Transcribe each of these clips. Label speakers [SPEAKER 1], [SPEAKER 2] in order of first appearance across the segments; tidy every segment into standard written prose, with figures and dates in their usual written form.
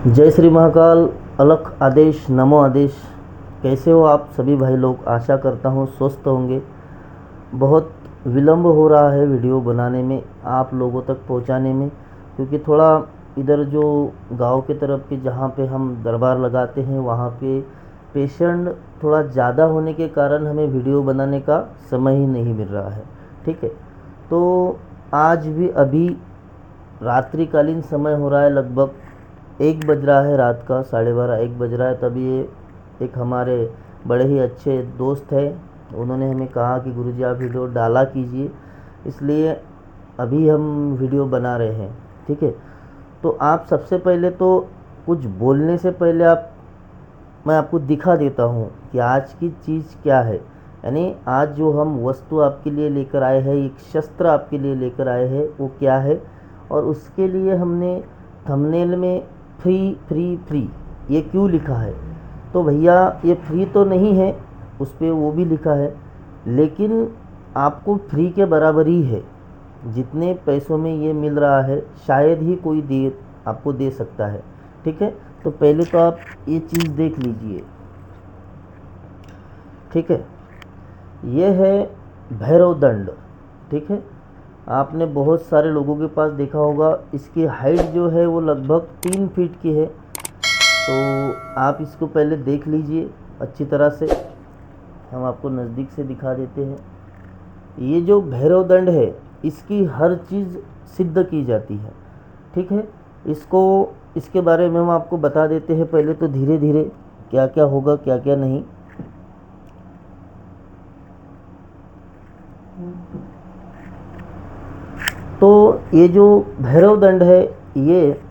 [SPEAKER 1] जय श्री महाकाल। अलख आदेश नमो आदेश। कैसे हो आप सभी भाई लोग? आशा करता हूँ स्वस्थ होंगे। बहुत विलम्ब हो रहा है वीडियो बनाने में, आप लोगों तक पहुँचाने में, क्योंकि थोड़ा इधर जो गांव के तरफ के जहाँ पे हम दरबार लगाते हैं वहाँ पे पेशेंट थोड़ा ज़्यादा होने के कारण हमें वीडियो बनाने का समय ही नहीं मिल रहा है। ठीक है, तो आज भी अभी रात्रिकालीन समय हो रहा है, लगभग 1 बज रहा है, रात का 12:30 1 बज रहा है। तभी ये एक हमारे बड़े ही अच्छे दोस्त है, उन्होंने हमें कहा कि गुरुजी आप वीडियो डाला कीजिए, इसलिए अभी हम वीडियो बना रहे हैं। ठीक है, तो आप सबसे पहले तो कुछ बोलने से पहले मैं आपको दिखा देता हूँ कि आज की चीज़ क्या है। यानी आज जो हम वस्तु आपके लिए लेकर आए हैं, एक शस्त्र आपके लिए लेकर आए हैं, वो क्या है। और उसके लिए हमने थंबनेल में फ्री फ्री फ्री ये क्यों लिखा है? तो भैया ये फ्री तो नहीं है, उस पर वो भी लिखा है, लेकिन आपको फ्री के बराबर ही है। जितने पैसों में ये मिल रहा है शायद ही कोई आपको दे सकता है। ठीक है, तो पहले तो आप ये चीज़ देख लीजिए। ठीक है, ये है भैरव दंड। ठीक है, आपने बहुत सारे लोगों के पास देखा होगा। इसकी हाइट जो है वो लगभग 3 फीट की है। तो आप इसको पहले देख लीजिए अच्छी तरह से, हम आपको नज़दीक से दिखा देते हैं। ये जो भैरव दंड है इसकी हर चीज़ सिद्ध की जाती है। ठीक है, इसके बारे में हम आपको बता देते हैं पहले तो धीरे धीरे क्या क्या होगा क्या क्या नहीं। तो ये जो भैरव दंड है ये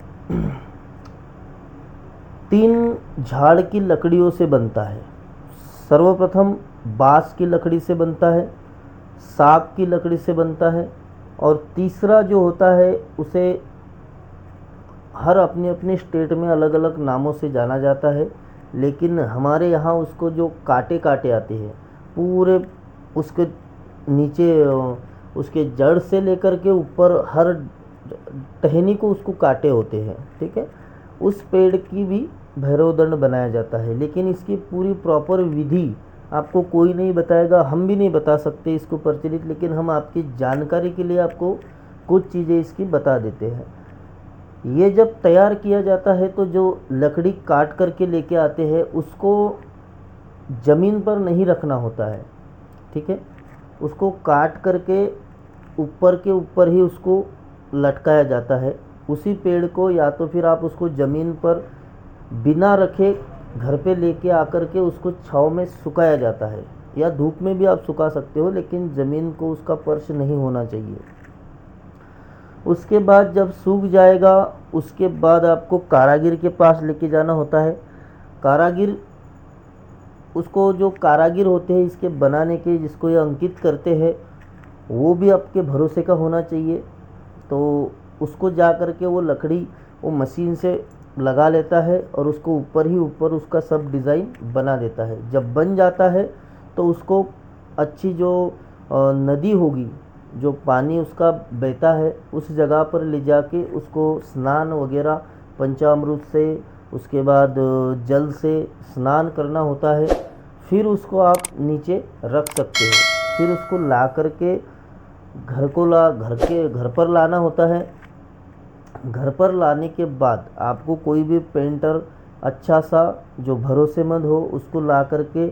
[SPEAKER 1] 3 झाड़ की लकड़ियों से बनता है। सर्वप्रथम बांस की लकड़ी से बनता है, साग की लकड़ी से बनता है, और तीसरा जो होता है उसे हर अपने अपने स्टेट में अलग अलग नामों से जाना जाता है, लेकिन हमारे यहाँ उसको जो कांटे काटे आते हैं पूरे उसके नीचे, उसके जड़ से लेकर के ऊपर हर टहनी को उसको काटे होते हैं। ठीक है, उस पेड़ की भी भैरव दंड बनाया जाता है, लेकिन इसकी पूरी प्रॉपर विधि आपको कोई नहीं बताएगा, हम भी नहीं बता सकते इसको प्रचलित, लेकिन हम आपकी जानकारी के लिए आपको कुछ चीज़ें इसकी बता देते हैं। ये जब तैयार किया जाता है तो जो लकड़ी काट करके लेके आते हैं उसको ज़मीन पर नहीं रखना होता है। ठीक है, उसको काट करके ऊपर के ऊपर ही उसको लटकाया जाता है उसी पेड़ को, या तो फिर आप उसको ज़मीन पर बिना रखे घर पे लेके आकर के उसको छांव में सुखाया जाता है, या धूप में भी आप सुखा सकते हो, लेकिन ज़मीन को उसका स्पर्श नहीं होना चाहिए। उसके बाद जब सूख जाएगा उसके बाद आपको कारागिर के पास लेके जाना होता है। कारागिर उसको, जो कारागिर होते हैं इसके बनाने के, जिसको ये अंकित करते हैं, वो भी आपके भरोसे का होना चाहिए। तो उसको जा कर के वो लकड़ी वो मशीन से लगा लेता है और उसको ऊपर ही ऊपर उसका सब डिज़ाइन बना देता है। जब बन जाता है तो उसको अच्छी जो नदी होगी, जो पानी उसका बहता है, उस जगह पर ले जाके उसको स्नान वगैरह पंचामृत से, उसके बाद जल से स्नान करना होता है। फिर उसको आप नीचे रख सकते हो। फिर उसको ला करके घर पर लाना होता है। घर पर लाने के बाद आपको कोई भी पेंटर अच्छा सा जो भरोसेमंद हो उसको ला करके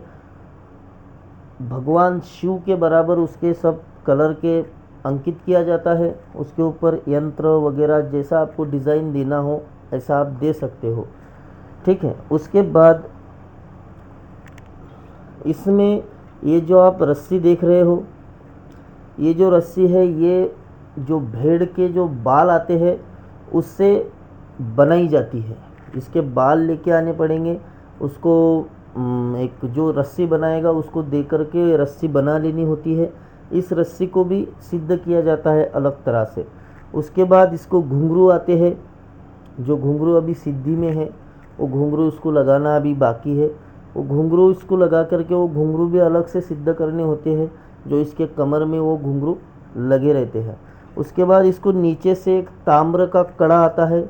[SPEAKER 1] भगवान शिव के बराबर उसके सब कलर के अंकित किया जाता है। उसके ऊपर यंत्र वगैरह जैसा आपको डिज़ाइन देना हो ऐसा आप दे सकते हो। ठीक है, उसके बाद इसमें ये जो आप रस्सी देख रहे हो, ये जो रस्सी है ये जो भेड़ के जो बाल आते हैं उससे बनाई जाती है। इसके बाल लेके आने पड़ेंगे उसको। एक जो रस्सी बनाएगा उसको दे करके रस्सी बना लेनी होती है। इस रस्सी को भी सिद्ध किया जाता है अलग तरह से। उसके बाद इसको घुंघरू आते हैं, जो घुंघरू अभी सिद्धि में है वो घुंघरू उसको लगाना अभी बाकी है। वो घुंघरू इसको लगा करके वो घुंघरू भी अलग से सिद्ध करने होते हैं, जो इसके कमर में वो घुंघरू लगे रहते हैं। उसके बाद इसको नीचे से एक ताम्र का कड़ा आता है,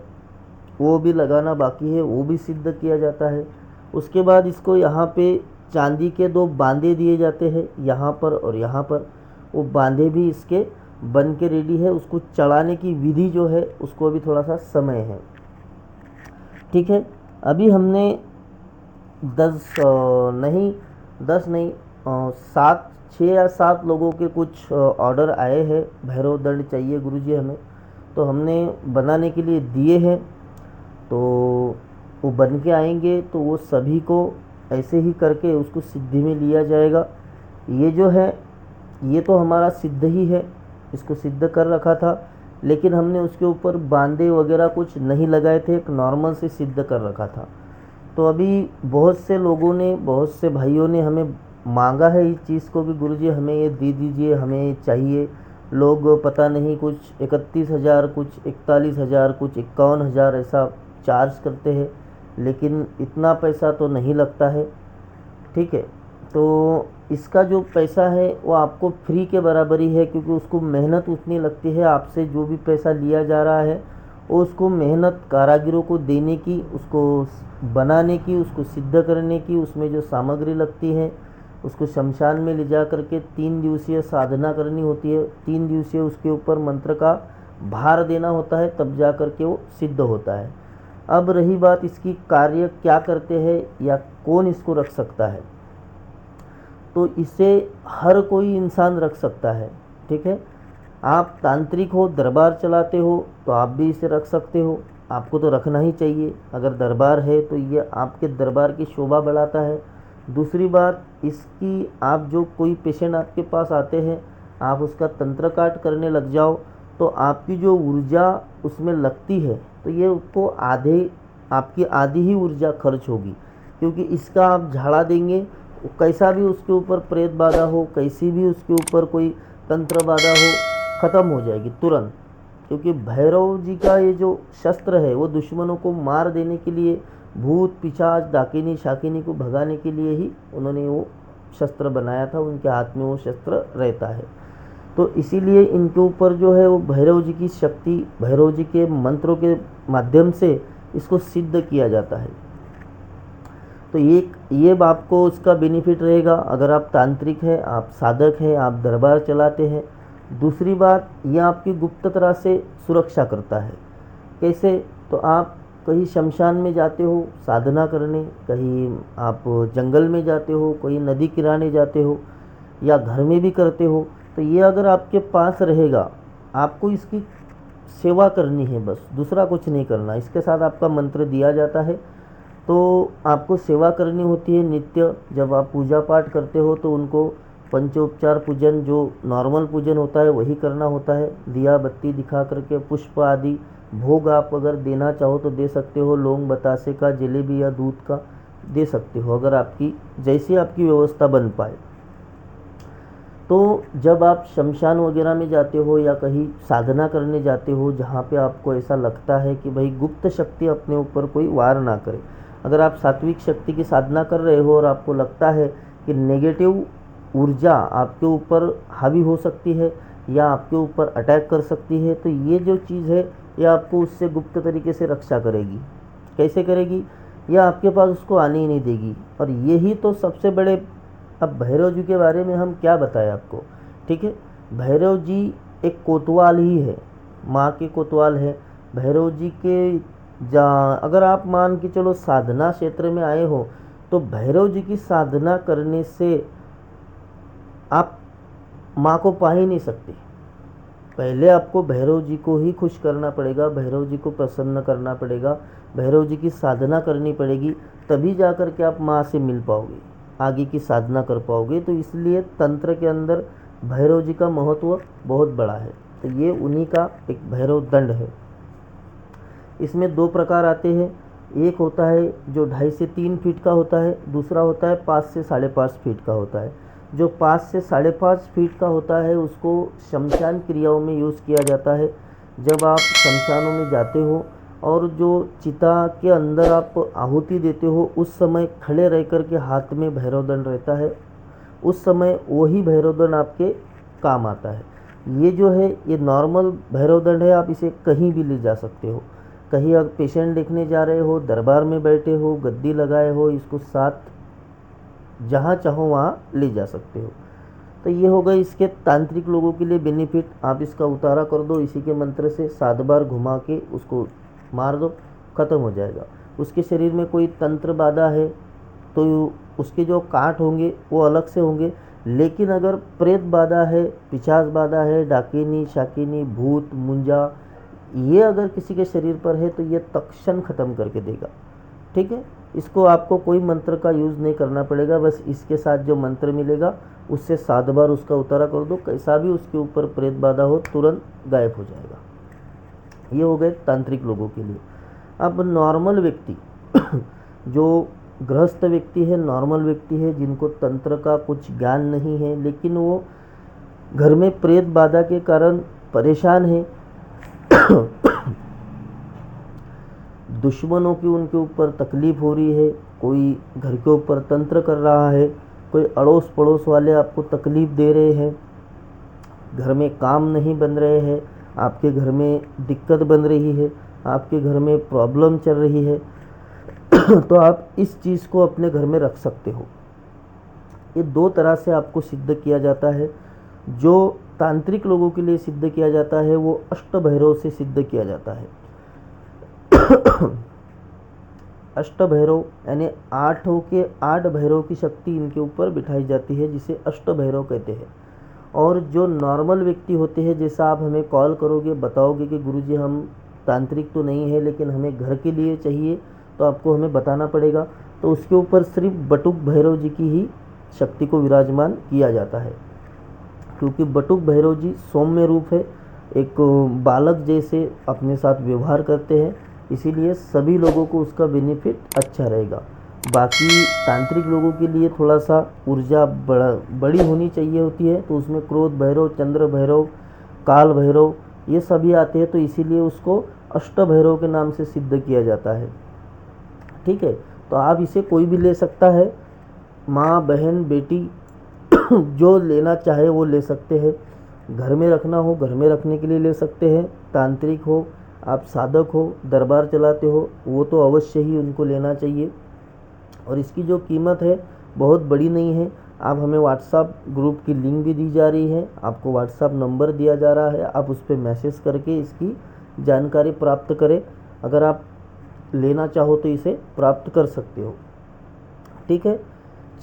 [SPEAKER 1] वो भी लगाना बाकी है, वो भी सिद्ध किया जाता है। उसके बाद इसको यहाँ पे चांदी के 2 बांधे दिए जाते हैं, यहाँ पर और यहाँ पर। वो बांधे भी इसके बन के रेडी है। उसको चढ़ाने की विधि जो है उसको अभी थोड़ा सा समय है, ठीक है। अभी हमने 7 6 या 7 लोगों के कुछ ऑर्डर आए हैं, भैरव दंड चाहिए गुरुजी हमें, तो हमने बनाने के लिए दिए हैं। तो वो बन के आएंगे तो वो सभी को ऐसे ही करके उसको सिद्धि में लिया जाएगा। ये जो है ये तो हमारा सिद्ध ही है, इसको सिद्ध कर रखा था, लेकिन हमने उसके ऊपर बांधे वगैरह कुछ नहीं लगाए थे, एक नॉर्मल से सिद्ध कर रखा था। तो अभी बहुत से लोगों ने, बहुत से भाइयों ने हमें मांगा है इस चीज़ को कि गुरुजी हमें ये दे दीजिए, हमें चाहिए। लोग पता नहीं कुछ 31,000, कुछ 41,000, कुछ 51,000 ऐसा चार्ज करते हैं, लेकिन इतना पैसा तो नहीं लगता है, ठीक है। तो इसका जो पैसा है वो आपको फ्री के बराबर ही है, क्योंकि उसको मेहनत उतनी लगती है। आपसे जो भी पैसा लिया जा रहा है वो उसको मेहनत कारीगरों को देने की, उसको बनाने की, उसको सिद्ध करने की, उसमें जो सामग्री लगती है उसको शमशान में ले जा करके 3 दिवसीय साधना करनी होती है। 3 दिवसीय उसके ऊपर मंत्र का भार देना होता है, तब जा करके वो सिद्ध होता है। अब रही बात इसकी कार्य क्या करते हैं या कौन इसको रख सकता है, तो इसे हर कोई इंसान रख सकता है, ठीक है। आप तांत्रिक हो, दरबार चलाते हो, तो आप भी इसे रख सकते हो। आपको तो रखना ही चाहिए, अगर दरबार है तो ये आपके दरबार की शोभा बढ़ाता है। दूसरी बात इसकी, आप जो कोई पेशेंट आपके पास आते हैं, आप उसका तंत्र काट करने लग जाओ तो आपकी जो ऊर्जा उसमें लगती है, तो ये उसको आपकी आधी ही ऊर्जा खर्च होगी, क्योंकि इसका आप झाड़ा देंगे, कैसा भी उसके ऊपर प्रेत बाधा हो, कैसी भी उसके ऊपर कोई तंत्र बाधा हो, ख़त्म हो जाएगी तुरंत। क्योंकि भैरव जी का ये जो शस्त्र है वो दुश्मनों को मार देने के लिए, भूत पिशाच डाकिनी शाकिनी को भगाने के लिए ही उन्होंने वो शस्त्र बनाया था, उनके हाथ में वो शस्त्र रहता है। तो इसीलिए इनके ऊपर जो है वो भैरव जी की शक्ति, भैरव जी के मंत्रों के माध्यम से इसको सिद्ध किया जाता है। तो ये आपको उसका बेनिफिट रहेगा अगर आप तांत्रिक हैं, आप साधक हैं, आप दरबार चलाते हैं। दूसरी बात, ये आपकी गुप्त तरह से सुरक्षा करता है। कैसे? तो आप कहीं शमशान में जाते हो साधना करने, कहीं आप जंगल में जाते हो, कोई नदी किनारे जाते हो, या घर में भी करते हो, तो ये अगर आपके पास रहेगा, आपको इसकी सेवा करनी है, बस दूसरा कुछ नहीं करना। इसके साथ आपका मंत्र दिया जाता है, तो आपको सेवा करनी होती है नित्य। जब आप पूजा पाठ करते हो तो उनको पंचोपचार पूजन, जो नॉर्मल पूजन होता है वही करना होता है। दिया बत्ती दिखा करके, पुष्प आदि भोग आप अगर देना चाहो तो दे सकते हो, लौंग बतासे का, जलेबी या दूध का दे सकते हो, अगर आपकी जैसी आपकी व्यवस्था बन पाए। तो जब आप शमशान वगैरह में जाते हो या कहीं साधना करने जाते हो जहाँ पे आपको ऐसा लगता है कि भाई गुप्त शक्ति अपने ऊपर कोई वार ना करे, अगर आप सात्विक शक्ति की साधना कर रहे हो और आपको लगता है कि नेगेटिव ऊर्जा आपके ऊपर हावी हो सकती है या आपके ऊपर अटैक कर सकती है, तो ये जो चीज़ है ये आपको उससे गुप्त तरीके से रक्षा करेगी। कैसे करेगी? यह आपके पास उसको आने ही नहीं देगी। और यही तो सबसे बड़े, अब भैरव जी के बारे में हम क्या बताएं आपको, ठीक है। भैरव जी एक कोतवाल ही है, माँ के कोतवाल है। भैरव जी के अगर आप मान के चलो साधना क्षेत्र में आए हो, तो भैरव जी की साधना करने से आप माँ को पा ही नहीं सकते। पहले आपको भैरव जी को ही खुश करना पड़ेगा, भैरव जी को प्रसन्न करना पड़ेगा, भैरव जी की साधना करनी पड़ेगी, तभी जाकर के आप माँ से मिल पाओगे, आगे की साधना कर पाओगे। तो इसलिए तंत्र के अंदर भैरव जी का महत्व बहुत बड़ा है। तो ये उन्हीं का एक भैरव दंड है। इसमें 2 प्रकार आते हैं, एक होता है जो 2.5 से 3 फीट का होता है, दूसरा होता है 5 से 5.5 फीट का होता है। जो 5 से 5.5 फीट का होता है उसको शमशान क्रियाओं में यूज़ किया जाता है। जब आप शमशानों में जाते हो और जो चिता के अंदर आप आहुति देते हो, उस समय खड़े रह कर के हाथ में भैरव दंड रहता है, उस समय वही भैरव दंड आपके काम आता है। ये जो है ये नॉर्मल भैरव दंड है, आप इसे कहीं भी ले जा सकते हो। कहीं अगर पेशेंट देखने जा रहे हो, दरबार में बैठे हो, गद्दी लगाए हो, इसको साथ जहाँ चाहो वहाँ ले जा सकते हो। तो ये हो गए इसके तांत्रिक लोगों के लिए बेनिफिट। आप इसका उतारा कर दो इसी के मंत्र से, 7 बार घुमा के उसको मार दो, ख़त्म हो जाएगा। उसके शरीर में कोई तंत्र बाधा है तो उसके जो काट होंगे वो अलग से होंगे, लेकिन अगर प्रेत बाधा है, पिशाच बाधा है, डाकिनी शाकिनी भूत मुंजा, ये अगर किसी के शरीर पर है तो ये तक्षण ख़त्म करके देगा। ठीक है, इसको आपको कोई मंत्र का यूज़ नहीं करना पड़ेगा, बस इसके साथ जो मंत्र मिलेगा उससे 7 बार उसका उतारा कर दो, कैसा भी उसके ऊपर प्रेत बाधा हो तुरंत गायब हो जाएगा। ये हो गए तांत्रिक लोगों के लिए। अब नॉर्मल व्यक्ति जो गृहस्थ व्यक्ति है, नॉर्मल व्यक्ति है, जिनको तंत्र का कुछ ज्ञान नहीं है, लेकिन वो घर में प्रेत बाधा के कारण परेशान है, दुश्मनों की उनके ऊपर तकलीफ़ हो रही है, कोई घर के ऊपर तंत्र कर रहा है, कोई अड़ोस पड़ोस वाले आपको तकलीफ़ दे रहे हैं, घर में काम नहीं बन रहे हैं, आपके घर में दिक्कत बन रही है, आपके घर में प्रॉब्लम चल रही है, तो आप इस चीज़ को अपने घर में रख सकते हो। ये 2 तरह से आपको सिद्ध किया जाता है। जो तांत्रिक लोगों के लिए सिद्ध किया जाता है वो अष्टभैरव से सिद्ध किया जाता है। अष्टभैरव यानी 8 भैरव की शक्ति इनके ऊपर बिठाई जाती है, जिसे अष्टभैरव कहते हैं। और जो नॉर्मल व्यक्ति होते हैं, जैसा आप हमें कॉल करोगे, बताओगे कि गुरुजी हम तांत्रिक तो नहीं है लेकिन हमें घर के लिए चाहिए, तो आपको हमें बताना पड़ेगा, तो उसके ऊपर सिर्फ बटुक भैरव जी की ही शक्ति को विराजमान किया जाता है। क्योंकि बटुक भैरव जी सौम्य रूप है, एक बालक जैसे अपने साथ व्यवहार करते हैं, इसीलिए सभी लोगों को उसका बेनिफिट अच्छा रहेगा। बाकी तांत्रिक लोगों के लिए थोड़ा सा ऊर्जा बड़ी होनी चाहिए होती है, तो उसमें क्रोध भैरव, चंद्र भैरव, काल भैरव ये सभी आते हैं, तो इसीलिए उसको अष्टभैरव के नाम से सिद्ध किया जाता है। ठीक है, तो आप इसे कोई भी ले सकता है, माँ बहन बेटी जो लेना चाहे वो ले सकते हैं। घर में रखना हो घर में रखने के लिए ले सकते हैं, तांत्रिक हो, आप साधक हो, दरबार चलाते हो, वो तो अवश्य ही उनको लेना चाहिए। और इसकी जो कीमत है बहुत बड़ी नहीं है। आप हमें व्हाट्सएप ग्रुप की लिंक भी दी जा रही है, आपको व्हाट्सएप नंबर दिया जा रहा है, आप उस पर मैसेज करके इसकी जानकारी प्राप्त करें। अगर आप लेना चाहो तो इसे प्राप्त कर सकते हो। ठीक है,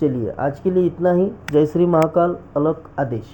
[SPEAKER 1] चलिए आज के लिए इतना ही। जय श्री महाकाल। अलग आदेश।